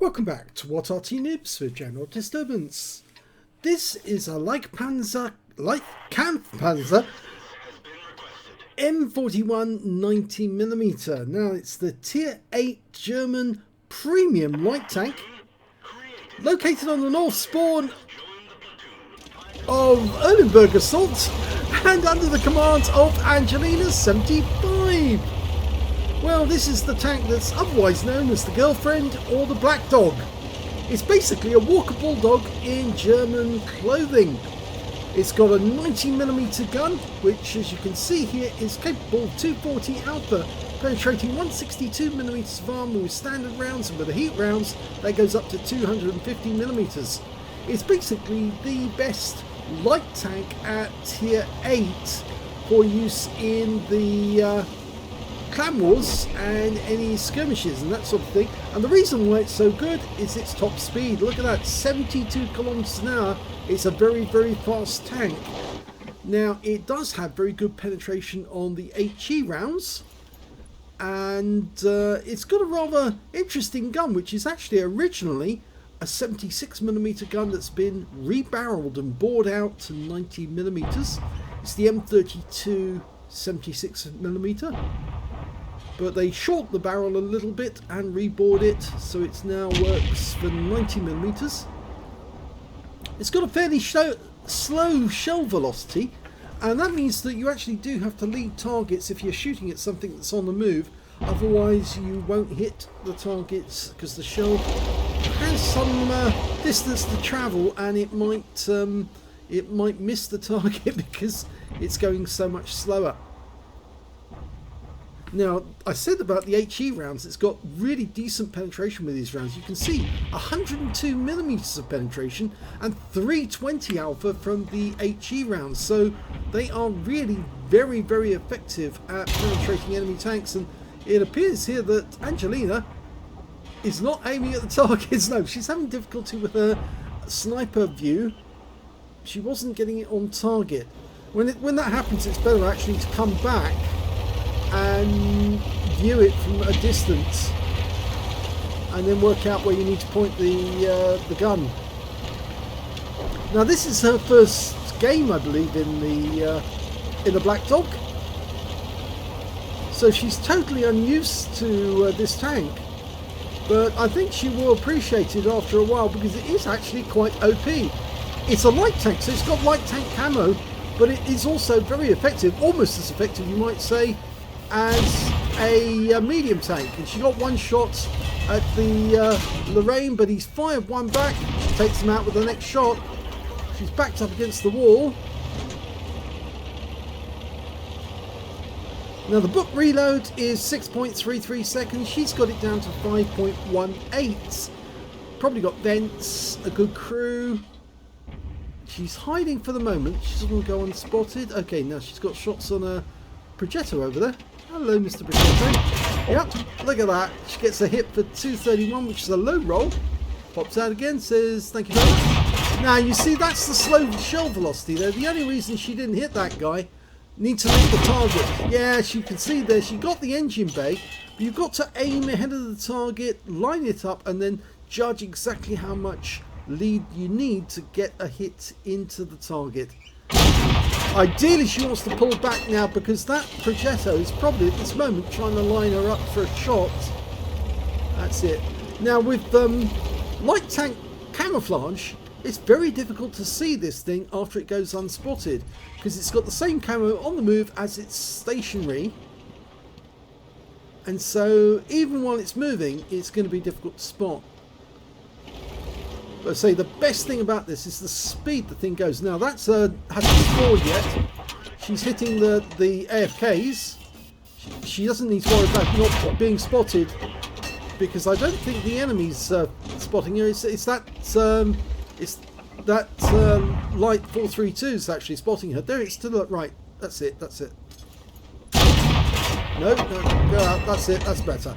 Welcome back to What Arty Noobs with General Disturbance. This is a leKpz M41 90mm. Now it's the Tier 8 German premium light tank, located on the north spawn of Erlenberg Assault and under the command of Angelina75. Well, this is the tank that's otherwise known as the girlfriend or the black dog. It's basically a walker bulldog in German clothing. It's got a 90mm gun, which as you can see here is capable of 240 alpha, penetrating 162mm of armor with standard rounds, and with the heat rounds that goes up to 250mm. It's basically the best light tank at Tier 8 for use in the clan wars and any skirmishes and that sort of thing. And the reason why it's so good is its top speed. Look at that, 72 kilometers an hour. It's a very, very fast tank. Now it does have very good penetration on the HE rounds, and it's got a rather interesting gun, which is actually originally a 76mm gun that's been rebarreled and bored out to 90mm. It's the M32 76mm. But they shortened the barrel a little bit and rebored it, so it now works for 90mm. It's got a fairly slow shell velocity, and that means that you actually do have to lead targets if you're shooting at something that's on the move. Otherwise you won't hit the targets because the shell has some distance to travel, and it might miss the target because it's going so much slower. Now, I said about the HE rounds, it's got really decent penetration with these rounds. You can see 102mm of penetration and 320 alpha from the HE rounds. So they are really very, very effective at penetrating enemy tanks. And it appears here that Angelina is not aiming at the targets. No, she's having difficulty with her sniper view. She wasn't getting it on target. When that happens, it's better actually to come back and view it from a distance, and then work out where you need to point the gun. Now this is her first game, I believe, in the Black Dog, so she's totally unused to this tank. But I think she will appreciate it after a while, because it is actually quite OP. It's a light tank, so it's got light tank camo, but it is also very effective, almost as effective, you might say, as a medium tank. And she got one shot at the Lorraine, but he's fired one back. She takes him out with the next shot. She's backed up against the wall. Now the book reload is 6.33 seconds. She's got it down to 5.18. Probably got vents, a good crew. She's hiding for the moment. She doesn't want to go unspotted. Okay, now she's got shots on a Progetto over there. Hello, Mr. Progetto. Yep, look at that. She gets a hit for 231, which is a low roll. Pops out again, says thank you very much. Now, you see, that's the slow shell velocity there. The only reason she didn't hit that guy, needs to leave the target. Yeah, as you can see there, she got the engine bay, but you've got to aim ahead of the target, line it up, and then judge exactly how much lead you need to get a hit into the target. Ideally she wants to pull back now, because that Progetto is probably at this moment trying to line her up for a shot. That's it. Now with light tank camouflage, it's very difficult to see this thing after it goes unspotted, because it's got the same camo on the move as it's stationary, and so even while it's moving it's going to be difficult to spot. But I say the best thing about this is the speed the thing goes. Now that's hasn't scored yet. She's hitting the AFKs. She doesn't need to worry about not being spotted, because I don't think the enemy's spotting her. It's that light 432's actually spotting her. There, it's still right. That's it. That's it. No, go out. That's it. That's better.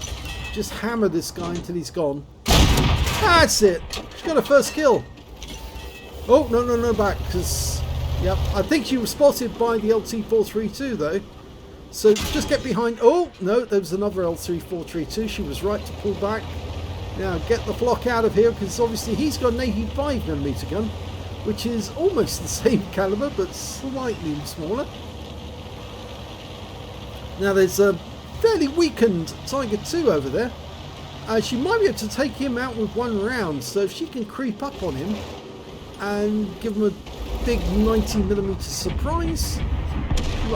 Just hammer this guy until he's gone. That's it. She got her first kill. Oh, no, back, because, yep, I think she was spotted by the LT432 though. So just get behind. Oh, no, there was another LT432. She was right to pull back. Now get the flock out of here, because obviously he's got an 85mm gun, which is almost the same caliber but slightly smaller. Now there's a fairly weakened Tiger 2 over there. She might be able to take him out with one round, so if she can creep up on him and give him a big 90mm surprise.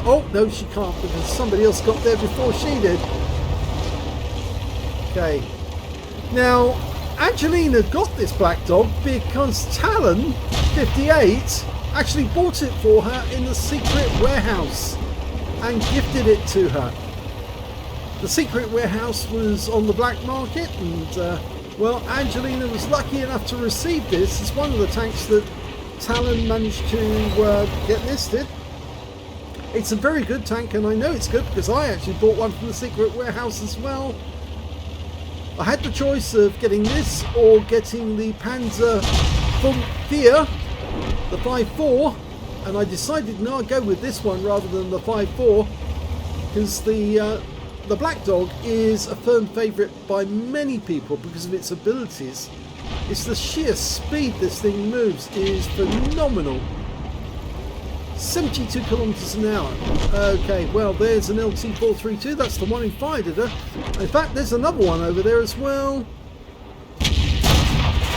Oh no, she can't, because somebody else got there before she did. Okay. Now, Angelina got this black dog because Talon 58 actually bought it for her in the secret warehouse and gifted it to her. The secret warehouse was on the black market, and well, Angelina was lucky enough to receive this. It's one of the tanks that Talon managed to get listed. It's a very good tank, and I know it's good because I actually bought one from the secret warehouse as well. I had the choice of getting this or getting the Panzer von Vier, the 5.4, and I decided no, I'd go with this one rather than the 5.4, because the Black Dog is a firm favourite by many people because of its abilities. It's the sheer speed this thing moves is phenomenal. 72 kilometers an hour. Okay, well, there's an LT432. That's the one who fired at her. In fact, there's another one over there as well.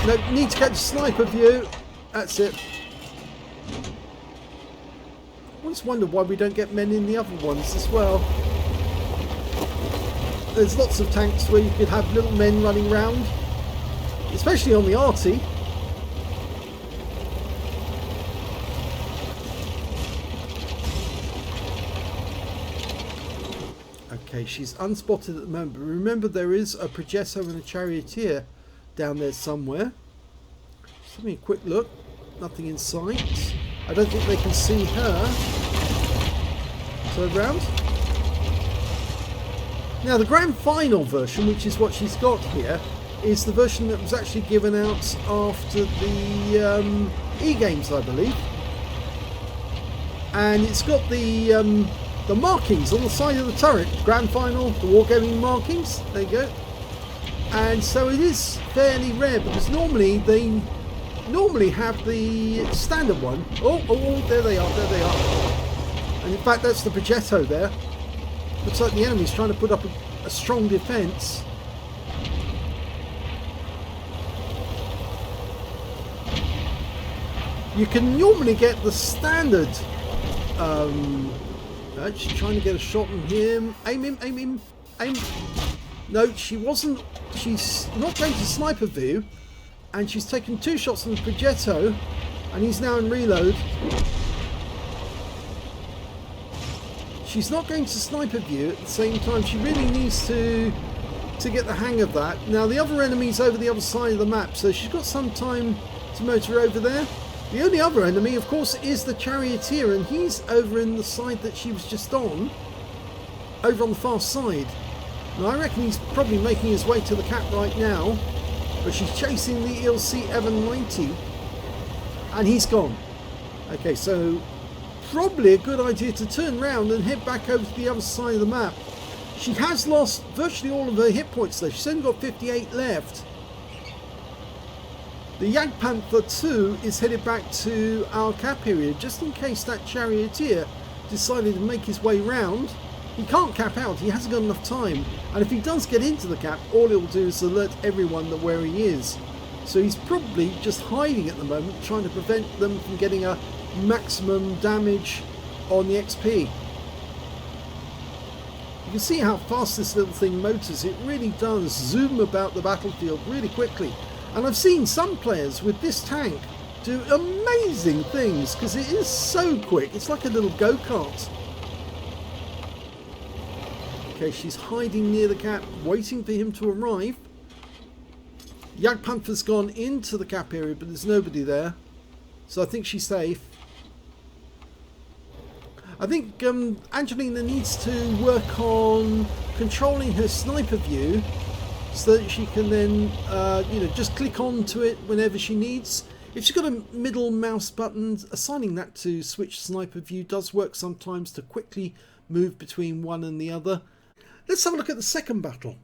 No, need to get a sniper view. That's it. I always wonder why we don't get men in the other ones as well. There's lots of tanks where you could have little men running around, especially on the Arty. Okay, she's unspotted at the moment, but remember there is a Progetto and a Charioteer down there somewhere. Just having a quick look. Nothing in sight. I don't think they can see her. Turn round. Now the grand final version, which is what she's got here, is the version that was actually given out after the E-Games, I believe. And it's got the markings on the side of the turret. Grand final, the wargaming markings. There you go. And so it is fairly rare, because normally they have the standard one. Oh, there they are, there they are. And in fact, that's the Progetto there. Looks like the enemy's trying to put up a strong defence. You can normally get the standard. She's trying to get a shot on him. Aim him, aim him, aim. No, she wasn't. She's not going to sniper view, and she's taken 2 shots on the Progetto, and he's now in reload. She's not going to sniper view at the same time. She really needs to get the hang of that. Now the other enemy's over the other side of the map, so she's got some time to motor over there. The only other enemy, of course, is the Charioteer, and he's over in the side that she was just on, over on the far side. Now I reckon he's probably making his way to the cap right now, but she's chasing the ELC Evan 90, and he's gone. Okay, so probably a good idea to turn round and head back over to the other side of the map. She has lost virtually all of her hit points though. She's only got 58 left. The Jagdpanther 2 is headed back to our cap area just in case that Charioteer decided to make his way round. He can't cap out, he hasn't got enough time, and if he does get into the cap, all he'll do is alert everyone that where he is. So he's probably just hiding at the moment, trying to prevent them from getting a maximum damage on the XP. You can see how fast this little thing motors. It really does zoom about the battlefield really quickly. And I've seen some players with this tank do amazing things because it is so quick. It's like a little go-kart. Okay, she's hiding near the cap, waiting for him to arrive. Jagdpanther's gone into the cap area, but there's nobody there. So I think she's safe. I think Angelina needs to work on controlling her sniper view so that she can then, just click onto it whenever she needs. If she's got a middle mouse button, assigning that to switch sniper view does work sometimes to quickly move between one and the other. Let's have a look at the second battle.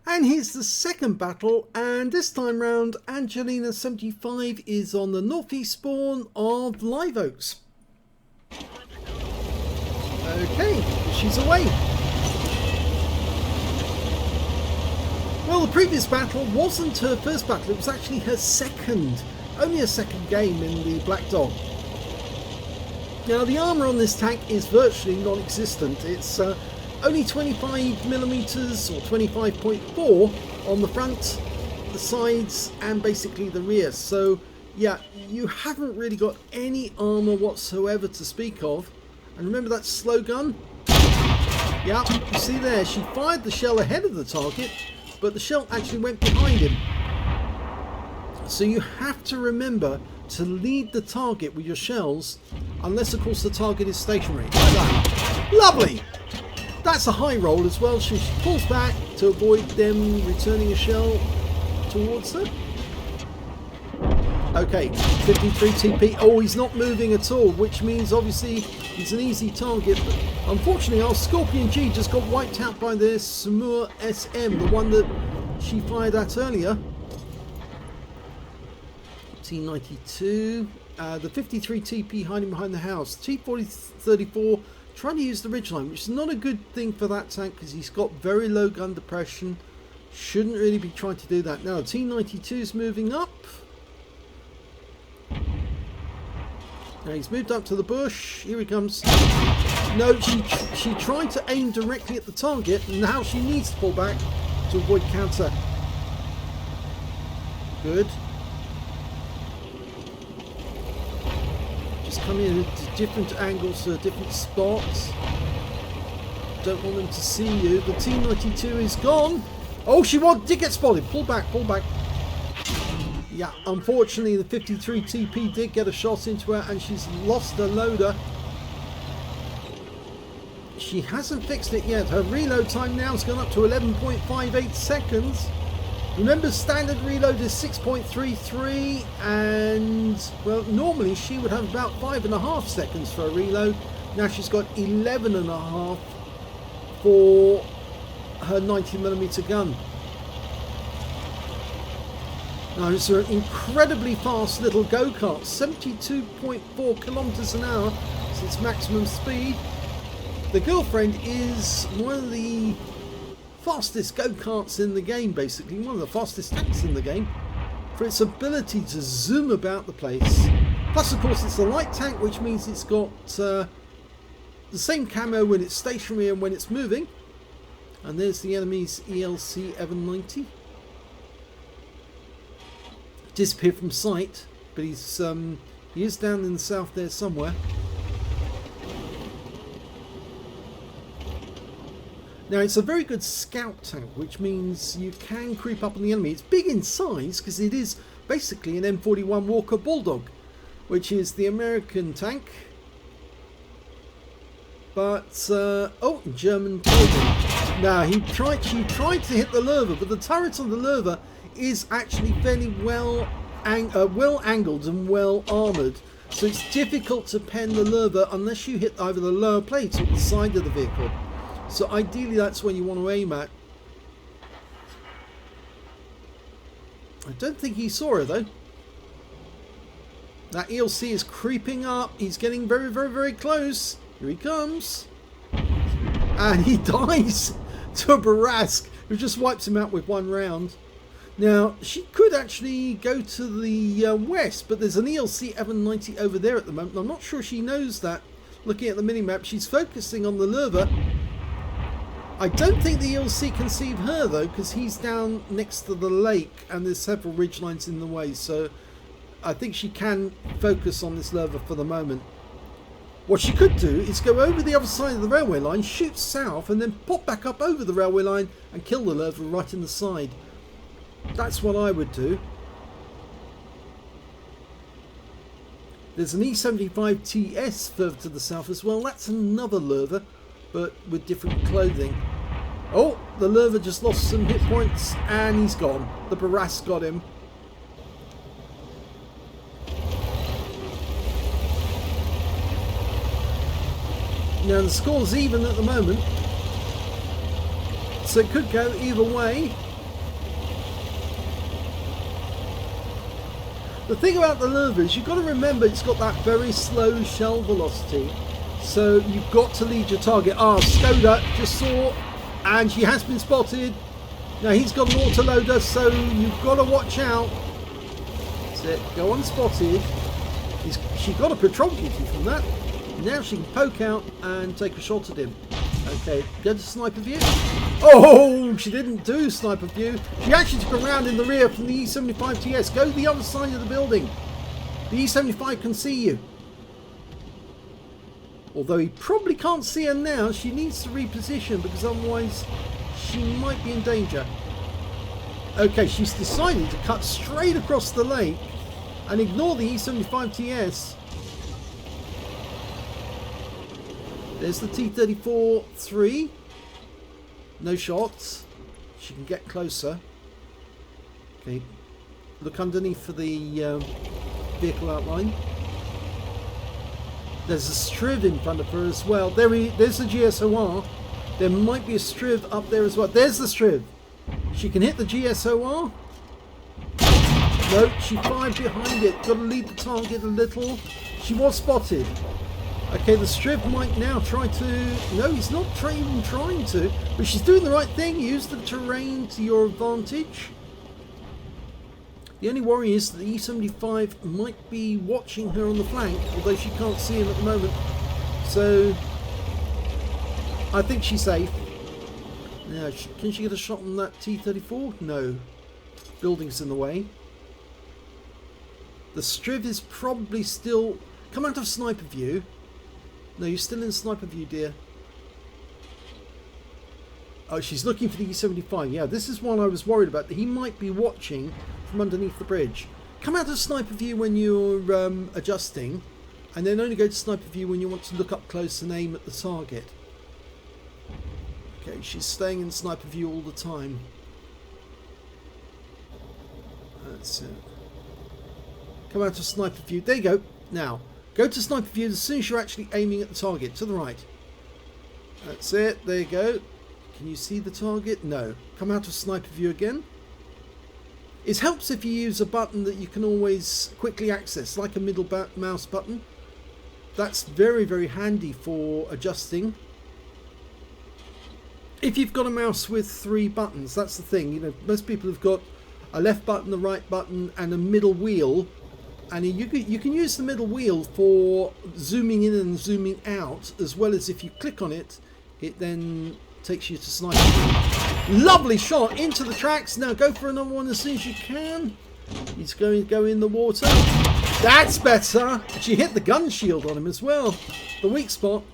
And here's the second battle, and this time round Angelina75 is on the northeast spawn of Live Oaks. Okay, she's away. Well, the previous battle wasn't her first battle, it was actually her second. Only a second game in the Black Dog. Now the armour on this tank is virtually non-existent. It's only 25mm or 25.4 on the front, the sides and basically the rear. So yeah, you haven't really got any armour whatsoever to speak of. And remember that slow gun? Yeah, you see there, she fired the shell ahead of the target, but the shell actually went behind him. So you have to remember to lead the target with your shells, unless of course the target is stationary, like that. Lovely! That's a high roll as well, so she pulls back to avoid them returning a shell towards her. Okay, 53 TP. Oh, he's not moving at all, which means obviously he's an easy target. But unfortunately, our Scorpion G just got wiped out by the Samur SM, the one that she fired at earlier. T92, the 53 TP hiding behind the house. T4034 trying to use the ridgeline, which is not a good thing for that tank because he's got very low gun depression. Shouldn't really be trying to do that. Now T92 is moving up. Now he's moved up to the bush. Here he comes. No, she tried to aim directly at the target, and now she needs to pull back to avoid counter. Good. Just coming in at different angles to different spots. Don't want them to see you. The T92 is gone. Oh, did get spotted. Pull back, pull back. Yeah, unfortunately the 53 TP did get a shot into her and she's lost her loader. She hasn't fixed it yet. Her reload time now has gone up to 11.58 seconds. Remember, standard reload is 6.33 and, well, normally she would have about 5.5 seconds for a reload. Now she's got 11.5 for her 90mm gun. Now it's an incredibly fast little go-kart, 72.4 kilometers an hour, it's its maximum speed. The girlfriend is one of the fastest go-karts in the game, basically, one of the fastest tanks in the game, for its ability to zoom about the place. Plus, of course, it's a light tank, which means it's got the same camo when it's stationary and when it's moving. And there's the enemy's ELC-790. Disappeared from sight, but he is down in the south there somewhere. Now it's a very good scout tank, which means you can creep up on the enemy. It's big in size because it is basically an M41 Walker Bulldog, which is the American tank, but oh, German clothing. Now she tried to hit the Lerva, but the turret on the Lerva is actually fairly well angled and well armoured, so it's difficult to pen the Lerva unless you hit either the lower plate or the side of the vehicle. So ideally that's when you want to aim at. I don't think he saw her though. That ELC is creeping up. He's getting very, very, very close. Here he comes. And he dies to a Barask, who just wipes him out with one round. Now, she could actually go to the west, but there's an ELC-790 over there at the moment. I'm not sure she knows that. Looking at the minimap, she's focusing on the Lerva. I don't think the ELC can see her though, because he's down next to the lake and there's several ridge lines in the way, so I think she can focus on this Lerva for the moment. What she could do is go over the other side of the railway line, shoot south, and then pop back up over the railway line and kill the Lerva right in the side. That's what I would do. There's an E75 TS further to the south as well. That's another Lerva, but with different clothing. Oh, the Lerva just lost some hit points and he's gone. The Barask got him. Now the score's even at the moment, so it could go either way. The thing about the Nova is you've got to remember it's got that very slow shell velocity. So you've got to lead your target. Skoda just saw, and she has been spotted. Now he's got an autoloader, so you've got to watch out. That's it. Go unspotted. She got a patrol duty from that. Now she can poke out and take a shot at him. Okay, go to sniper view. Oh, she didn't do sniper view. She actually took a round in the rear from the E75TS. Go to the other side of the building. The E75 can see you. Although he probably can't see her now, she needs to reposition because otherwise she might be in danger. Okay, she's decided to cut straight across the lake and ignore the E75TS. There's the T-34-3. No shots. She can get closer. Okay, look underneath for the vehicle outline. There's a Striv in front of her as well. There's the GSOR. There might be a Striv up there as well. There's the Striv. She can hit the GSOR. No, she fired behind it. Got to lead the target a little. She was spotted. Okay, the Striv might now try to... No, he's not even trying to. But she's doing the right thing. Use the terrain to your advantage. The only worry is that the E75 might be watching her on the flank, although she can't see him at the moment. So, I think she's safe. Now, can she get a shot on that T-34? No. Building's in the way. The Striv is probably still... Come out of sniper view. No, you're still in sniper view, dear. Oh, she's looking for the E75. Yeah, this is one I was worried about. He might be watching from underneath the bridge. Come out of sniper view when you're adjusting, and then only go to sniper view when you want to look up close and aim at the target. Okay, she's staying in sniper view all the time. That's it. Come out of sniper view. There you go. Now, go to sniper view as soon as you're actually aiming at the target. To the right. That's it. There you go. Can you see the target? No. Come out of sniper view again. It helps if you use a button that you can always quickly access, like a middle mouse button. That's very, very handy for adjusting. If you've got a mouse with 3 buttons, that's the thing. You know, most people have got a left button, a right button, and a middle wheel. And you can use the middle wheel for zooming in and zooming out, as well as if you click on it, it then takes you to sniper. Lovely shot into the tracks. Now go for another one as soon as you can. He's going to go in the water. That's better. She hit the gun shield on him as well. The weak spot.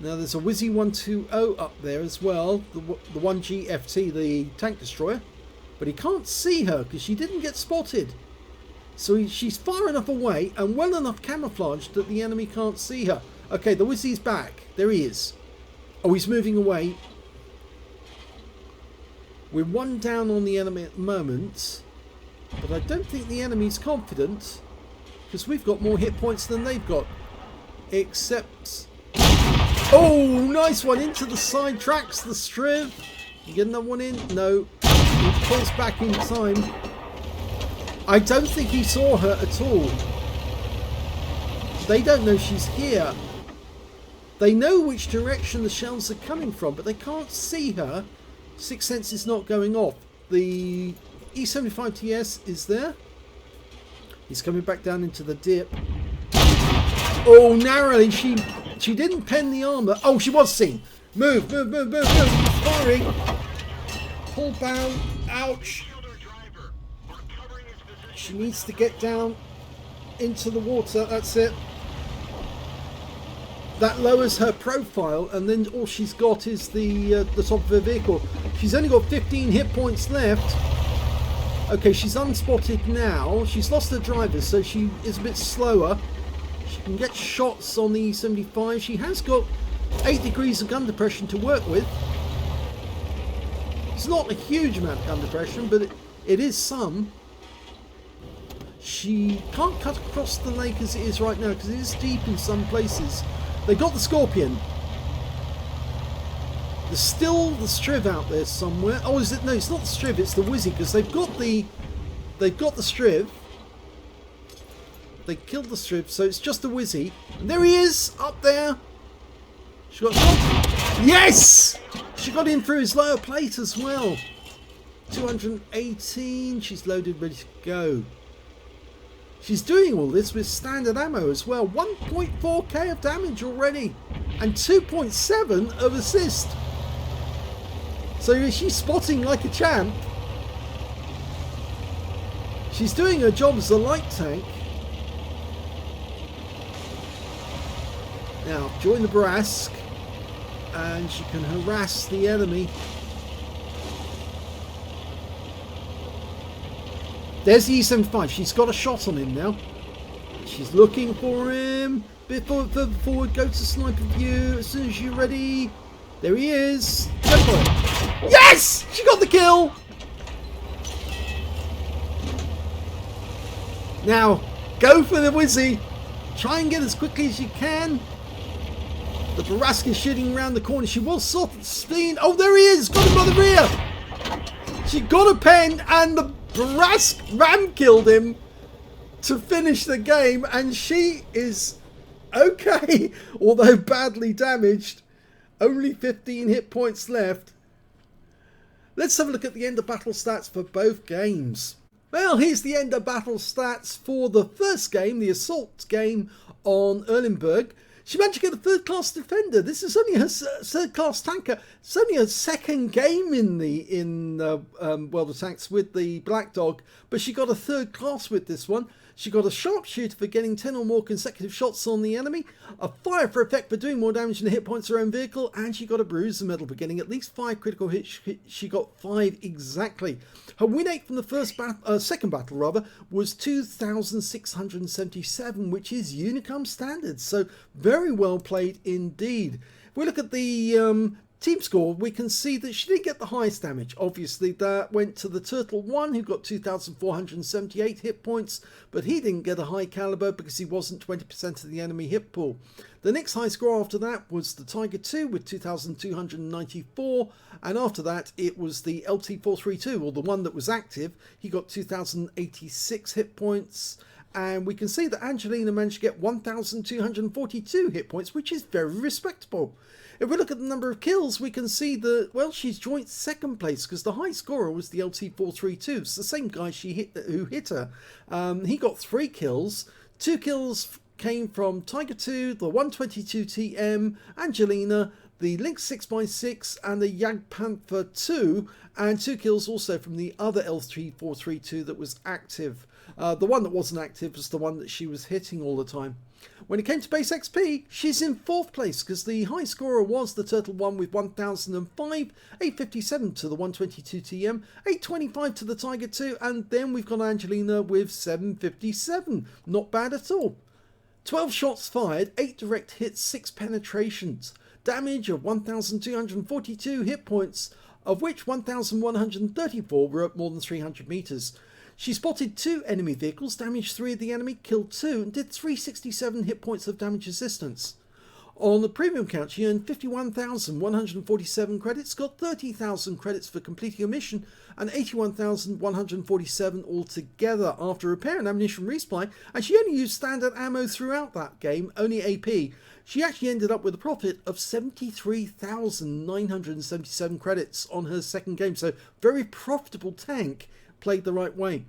Now there's a Wizzy 120 up there as well. The 1GFT, the tank destroyer. But he can't see her because she didn't get spotted. So she's far enough away and well enough camouflaged that the enemy can't see her. Okay, the Wizzy's back. There he is. Oh, he's moving away. We're 1 down on the enemy at the moment. But I don't think the enemy's confident. Because we've got more hit points than they've got. Except... Oh, nice one into the side tracks. The Striv. You get another one in? No. He pulls back in time. I don't think he saw her at all. They don't know she's here. They know which direction the shells are coming from, but they can't see her. Sixth sense is not going off. The E75TS is there. He's coming back down into the dip. Oh, narrowly. She didn't pen the armor. Oh, she was seen. Move. Firing. Pull down. Ouch. She needs to get down into the water. That's it. That lowers her profile, and then all she's got is the top of her vehicle. She's only got 15 hit points left. Okay, she's unspotted now. She's lost her driver, so she is a bit slower. She can get shots on the E75. She has got 8 degrees of gun depression to work with. It's not a huge amount of gun depression, but it is some. She can't cut across the lake as it is right now because it is deep in some places. They got the Scorpion. There's still the Striv out there somewhere. Oh, is it? No, it's not the Striv, it's the Wizzy, because they've got the they've got the Striv. They killed the Striv, so it's just a Wizzy. And there he is, up there. She got shot. Yes! She got in through his lower plate as well. 218. She's loaded, ready to go. She's doing all this with standard ammo as well. 1.4k of damage already. And 2.7 of assist. So she's spotting like a champ. She's doing her job as a light tank. Now, join the Barask. And she can harass the enemy. There's the E75. She's got a shot on him now. She's looking for him. Bit further forward. Go to sniper view. As soon as you're ready. There he is. Go for it. Yes! She got the kill. Now, go for the Wizzy. Try and get as quickly as you can. The Barask is shooting around the corner. She will sort the spleen. Oh, there he is. Got him by the rear. She got a pen and the Barask RAM killed him to finish the game, and she is okay, although badly damaged. Only 15 hit points left. Let's have a look at the end of battle stats for both games. Well, here's the end of battle stats for the first game, the assault game on Erlenberg. She managed to get a third-class defender. This is only her third-class tanker. It's only her second game in World of Tanks with the Black Dog, but she got a third class with this one. She got a sharpshooter for getting 10 or more consecutive shots on the enemy, a fire for effect for doing more damage than the hit points of her own vehicle, and she got a bruiser medal for getting at least 5 critical hits. She got 5 exactly. Her win rate from the second battle was 2,677, which is Unicum standard. So very well played indeed. If we look at the team score, we can see that she didn't get the highest damage. Obviously, that went to the Turtle 1, who got 2,478 hit points, but he didn't get a high caliber because he wasn't 20% of the enemy hit pool. The next high score after that was the Tiger 2 with 2,294, and after that it was the LT432, or the one that was active. He got 2,086 hit points. And we can see that Angelina managed to get 1,242 hit points, which is very respectable. If we look at the number of kills, we can see that, well, she's joint second place because the high scorer was the LT432. It's the same guy who hit her. He got 3 kills. 2 kills came from Tiger 2, the 122TM, Angelina, the Lynx 6x6 and the Jagdpanther 2, and 2 kills also from the other LT432 that was active. The one that wasn't active was the one that she was hitting all the time. When it came to base XP, she's in 4th place because the high scorer was the Turtle 1 with 1,005, 857 to the 122TM, 825 to the Tiger 2, and then we've got Angelina with 757. Not bad at all. 12 shots fired, 8 direct hits, 6 penetrations. Damage of 1,242 hit points, of which 1,134 were up more than 300 meters. She spotted 2 enemy vehicles, damaged 3 of the enemy, killed 2, and did 367 hit points of damage resistance. On the premium count, she earned 51,147 credits, got 30,000 credits for completing a mission, and 81,147 altogether after repair and ammunition resupply, and she only used standard ammo throughout that game, only AP. She actually ended up with a profit of 73,977 credits on her second game, so very profitable tank, played the right way.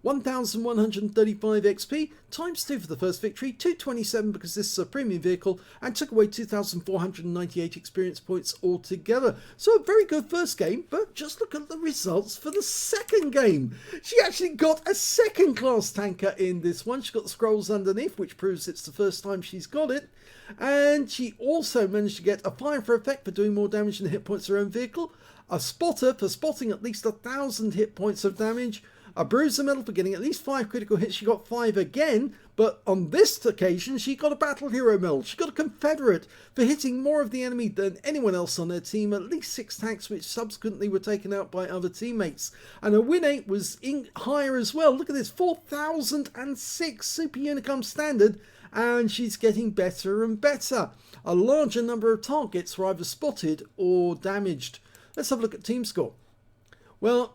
1,135 XP, times 2 for the first victory, 227 because this is a premium vehicle, and took away 2,498 experience points altogether. So a very good first game, but just look at the results for the second game. She actually got a second class tanker in this one. She got the scrolls underneath, which proves it's the first time she's got it. And she also managed to get a fire for effect for doing more damage than the hit points of her own vehicle, a spotter for spotting at least 1,000 hit points of damage, a bruiser medal for getting at least 5 critical hits. She got 5 again, but on this occasion she got a battle hero medal. She got a Confederate for hitting more of the enemy than anyone else on her team, at least 6 tanks which subsequently were taken out by other teammates. And her win rate was higher as well. Look at this, 4,006 Super Unicum standard, and she's getting better and better. A larger number of targets were either spotted or damaged. Let's have a look at team score. Well,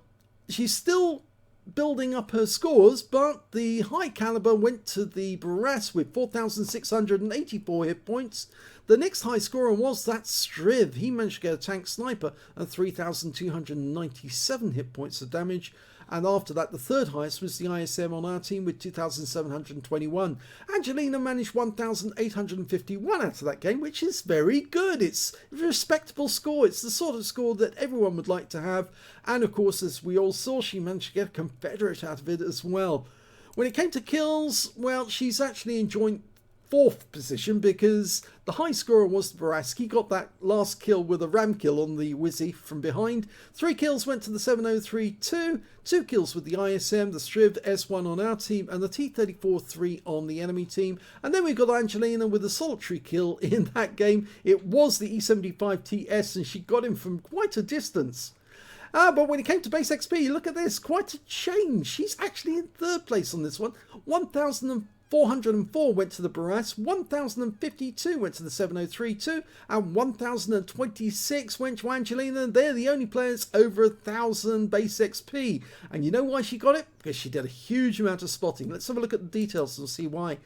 she's still building up her scores, but the high caliber went to the Barras with 4,684 hit points. The next high scorer was that Striv. He managed to get a tank sniper and 3,297 hit points of damage. And after that, the third highest was the ISM on our team with 2,721. Angelina managed 1,851 out of that game, which is very good. It's a respectable score. It's the sort of score that everyone would like to have. And of course, as we all saw, she managed to get a Confederate out of it as well. When it came to kills, well, she's actually in joint fourth position because the high scorer was the Barras. He got that last kill with a ram kill on the Wizzy from behind. 3 kills went to the 7032, 2 kills with the ISM, the Striv S1 on our team, and the T34-3 on the enemy team. And then we got Angelina with a solitary kill in that game. It was the E75 TS and she got him from quite a distance. But when it came to base XP, look at this, quite a change. She's actually in third place on this one. 1,404 went to the Barras, 1,052 went to the 7032, and 1,026 went to Angelina. They're the only players over 1,000 base XP. And you know why she got it? Because she did a huge amount of spotting. Let's have a look at the details and see why.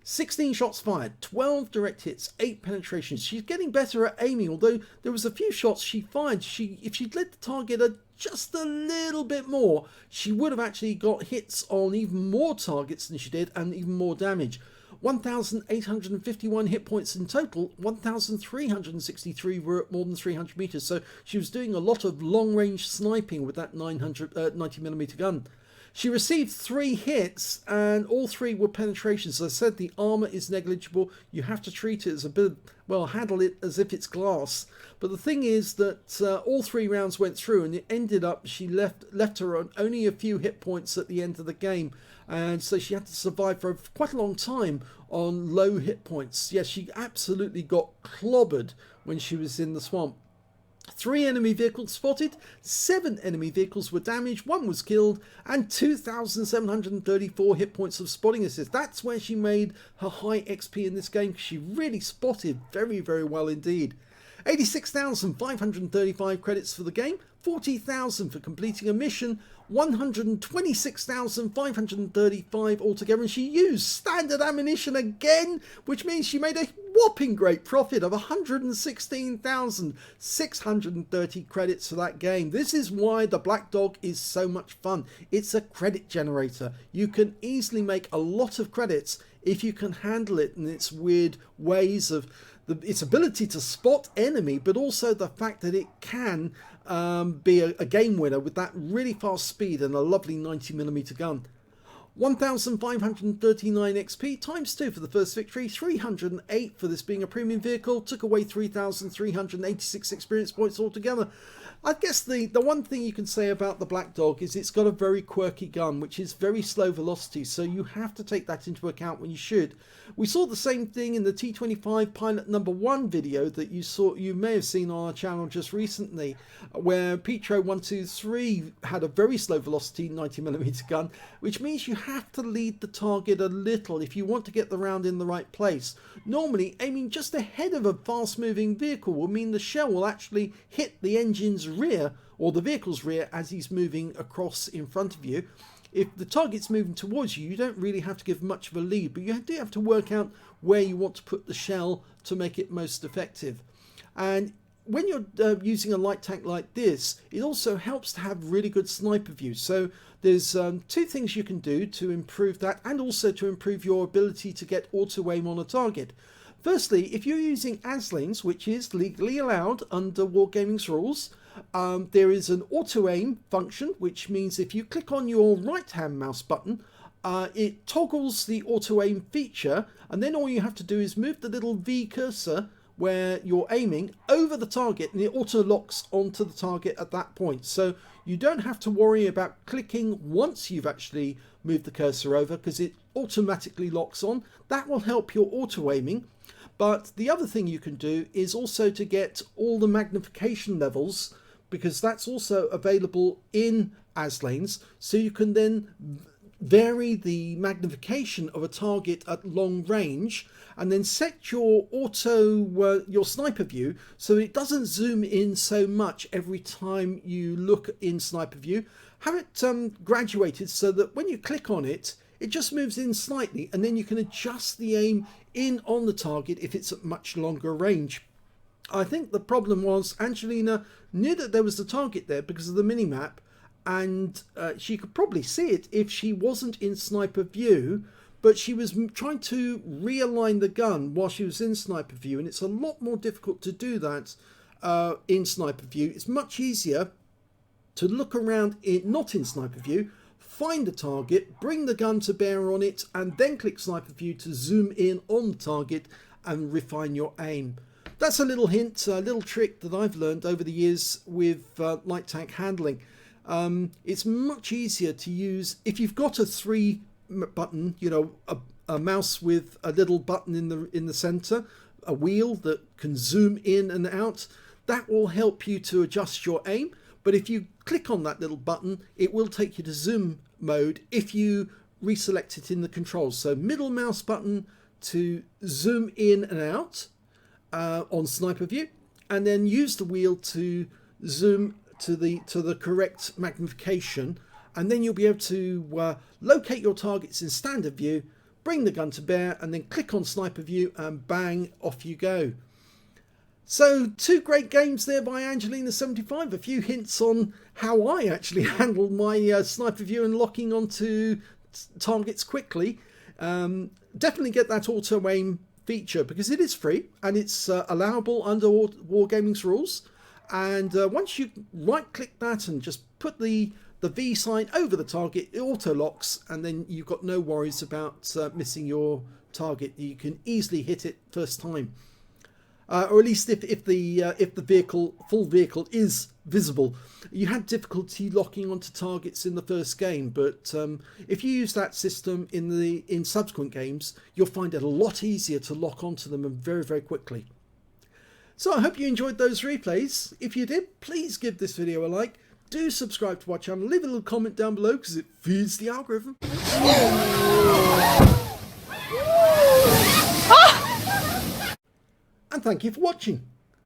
16 shots fired, 12 direct hits, 8 penetrations. She's getting better at aiming, although there was a few shots she fired. If she'd let the target just a little bit more, she would have actually got hits on even more targets than she did and even more damage. 1,851 hit points in total, 1,363 were at more than 300 meters. So she was doing a lot of long-range sniping with that 90mm gun. She received 3 hits and all 3 were penetrations. As I said, the armor is negligible. You have to treat it as a bit, well, handle it as if it's glass. But the thing is that all 3 rounds went through and it ended up she left her on only a few hit points at the end of the game. And so she had to survive for quite a long time on low hit points. Yes, she absolutely got clobbered when she was in the swamp. 3 enemy vehicles spotted, 7 enemy vehicles were damaged, 1 was killed, and 2,734 hit points of spotting assist. That's where she made her high XP in this game, because she really spotted very, very well indeed. 86,535 credits for the game, 40,000 for completing a mission, 126,535 altogether, and she used standard ammunition again, which means she made a whopping great profit of 116,630 credits for that game. This is why the Black Dog is so much fun. It's a credit generator. You can easily make a lot of credits if you can handle it in its weird ways of its ability to spot enemy, but also the fact that it can be a game winner with that really fast speed and a lovely 90mm gun. 1,539 XP times 2 for the first victory, 308 for this being a premium vehicle, took away 3,386 experience points altogether. I guess the one thing you can say about the Black Dog is it's got a very quirky gun, which is very slow velocity, so you have to take that into account when you shoot. We saw the same thing in the T25 Pilot number 1 video that you may have seen on our channel just recently, where Petro123 had a very slow velocity 90mm gun, which means you have to lead the target a little if you want to get the round in the right place. Normally, aiming just ahead of a fast moving vehicle will mean the shell will actually hit the engine's rear or the vehicle's rear as he's moving across in front of you. If the target's moving towards you, you don't really have to give much of a lead, but you do have to work out where you want to put the shell to make it most effective. And when you're using a light tank like this, it also helps to have really good sniper view. So there's 2 things you can do to improve that, and also to improve your ability to get auto aim on a target. Firstly, if you're using Aslains, which is legally allowed under Wargaming's rules, there is an auto aim function, which means if you click on your right hand mouse button, it toggles the auto aim feature, and then all you have to do is move the little V cursor where you're aiming over the target, and it auto locks onto the target at that point. So you don't have to worry about clicking once you've actually moved the cursor over, because it automatically locks on. That will help your auto aiming. But the other thing you can do is also to get all the magnification levels, because that's also available in Aslains, so you can then vary the magnification of a target at long range, and then set your your sniper view so it doesn't zoom in so much every time you look in sniper view. have it graduated so that when you click on it, it just moves in slightly, and then you can adjust the aim in on the target if it's at much longer range. I think the problem was Angelina knew that there was the target there because of the minimap, and she could probably see it if she wasn't in sniper view, but she was trying to realign the gun while she was in sniper view, and it's a lot more difficult to do that in sniper view. It's much easier to look around not in sniper view, find the target, bring the gun to bear on it, and then click sniper view to zoom in on the target and refine your aim. That's a little hint, a little trick that I've learned over the years with light tank handling. It's much easier to use if you've got a 3 button, you know, a mouse with a little button in the center, a wheel that can zoom in and out. That will help you to adjust your aim. But if you click on that little button, it will take you to zoom mode if you reselect it in the controls. So middle mouse button to zoom in and out on sniper view, and then use the wheel to zoom to the correct magnification, and then you'll be able to locate your targets in standard view, bring the gun to bear, and then click on sniper view, and bang, off you go. So 2 great games there by Angelina75. A few hints on how I actually handle my sniper view and locking onto targets quickly. Definitely get that auto aim feature because it is free and it's allowable under Wargaming's rules. And once you right click that and just put the V sign over the target, it auto locks, and then you've got no worries about missing your target. You can easily hit it first time. Or at least if the full vehicle is visible. You had difficulty locking onto targets in the first game, but if you use that system in subsequent games, you'll find it a lot easier to lock onto them, and very, very quickly. So I hope you enjoyed those replays. If you did, please give this video a like. Do subscribe to our channel. Leave a little comment down below because it feeds the algorithm. And thank you for watching.